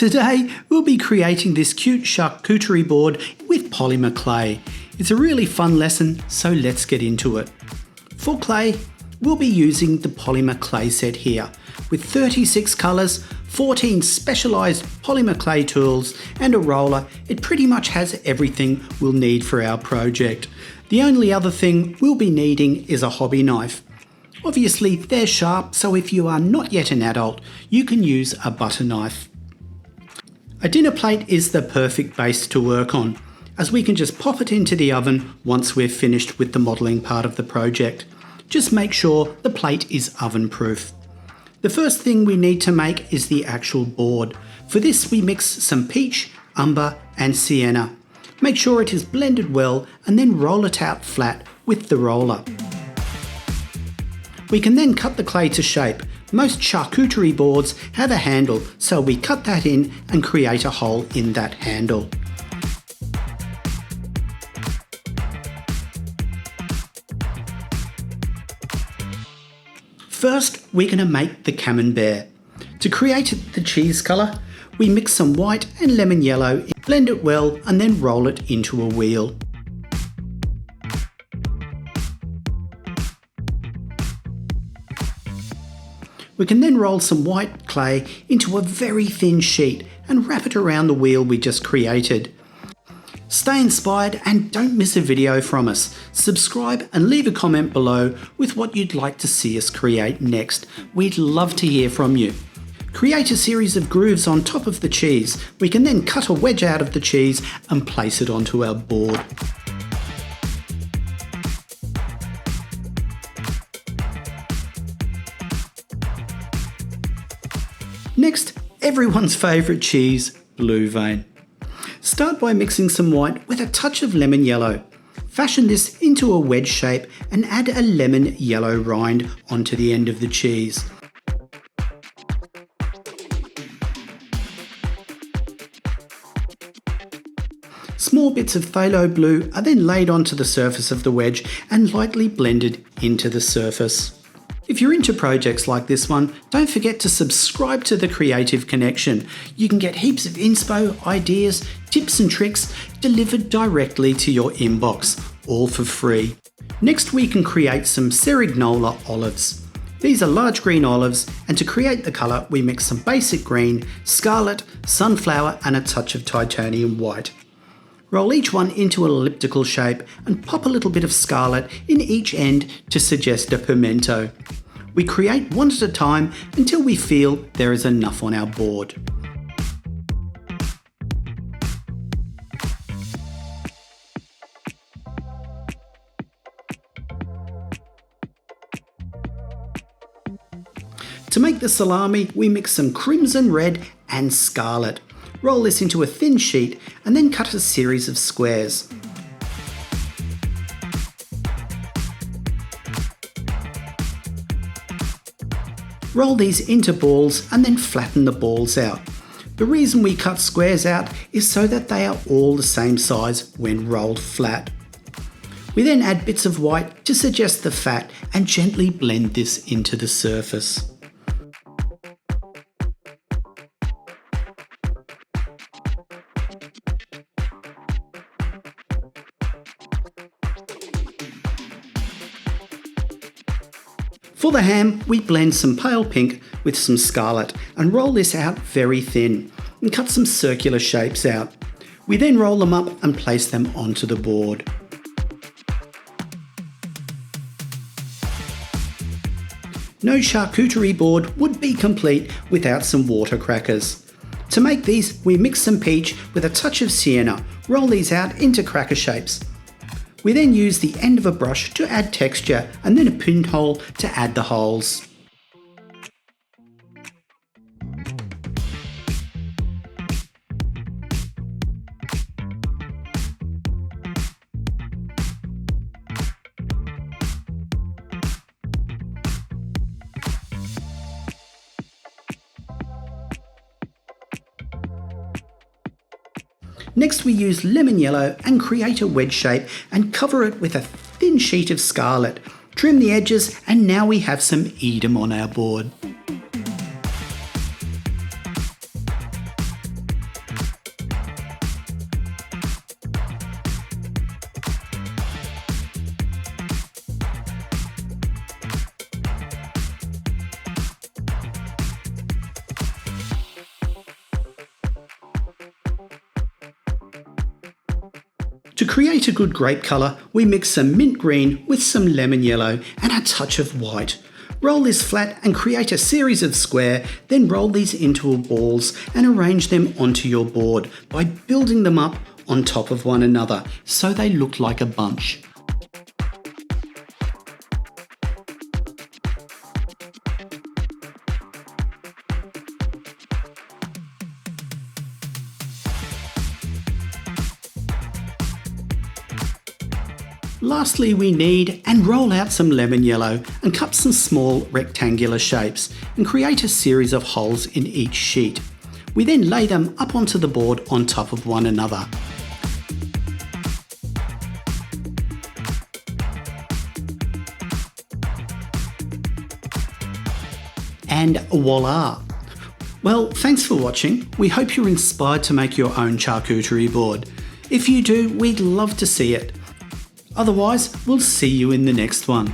Today, we'll be creating this cute charcuterie board with polymer clay. It's a really fun lesson, so let's get into it. For clay, we'll be using the polymer clay set here, with 36 colours, 14 specialised polymer clay tools and a roller. It pretty much has everything we'll need for our project. The only other thing we'll be needing is a hobby knife. Obviously, they're sharp, so if you are not yet an adult, you can use a butter knife. A dinner plate is the perfect base to work on, as we can just pop it into the oven once we're finished with the modelling part of the project. Just make sure the plate is oven proof. The first thing we need to make is the actual board. For this we mix some peach, umber and sienna. Make sure it is blended well and then roll it out flat with the roller. We can then cut the clay to shape. Most charcuterie boards have a handle, so we cut that in and create a hole in that handle. First, we're going to make the Camembert. To create the cheese colour, we mix some white and lemon yellow, blend it well and then roll it into a wheel. We can then roll some white clay into a very thin sheet and wrap it around the wheel we just created. Stay inspired and don't miss a video from us. Subscribe and leave a comment below with what you'd like to see us create next. We'd love to hear from you. Create a series of grooves on top of the cheese. We can then cut a wedge out of the cheese and place it onto our board. Next, everyone's favourite cheese, blue vein. Start by mixing some white with a touch of lemon yellow. Fashion this into a wedge shape and add a lemon yellow rind onto the end of the cheese. Small bits of phthalo blue are then laid onto the surface of the wedge and lightly blended into the surface. If you're into projects like this one, don't forget to subscribe to The Creative Connection. You can get heaps of inspo, ideas, tips and tricks delivered directly to your inbox, all for free. Next we can create some Cerignola olives. These are large green olives, and to create the colour we mix some basic green, scarlet, sunflower and a touch of titanium white. Roll each one into an elliptical shape and pop a little bit of scarlet in each end to suggest a pimento. We create one at a time until we feel there is enough on our board. To make the salami, we mix some crimson red and scarlet. Roll this into a thin sheet and then cut a series of squares. Roll these into balls and then flatten the balls out. The reason we cut squares out is so that they are all the same size when rolled flat. We then add bits of white to suggest the fat and gently blend this into the surface. For the ham, we blend some pale pink with some scarlet and roll this out very thin and cut some circular shapes out. We then roll them up and place them onto the board. No charcuterie board would be complete without some water crackers. To make these, we mix some peach with a touch of sienna, roll these out into cracker shapes. We then use the end of a brush to add texture and then a pinhole to add the holes. Next we use lemon yellow and create a wedge shape and cover it with a thin sheet of scarlet. Trim the edges and now we have some Edam on our board. create a good grape colour, we mix some mint green with some lemon yellow and a touch of white. Roll this flat and create a series of square, then roll these into balls and arrange them onto your board by building them up on top of one another so they look like a bunch. Lastly, we knead and roll out some lemon yellow and cut some small rectangular shapes and create a series of holes in each sheet. We then lay them up onto the board on top of one another. And voila! Well, thanks for watching. We hope you're inspired to make your own charcuterie board. If you do, we'd love to see it. Otherwise, we'll see you in the next one.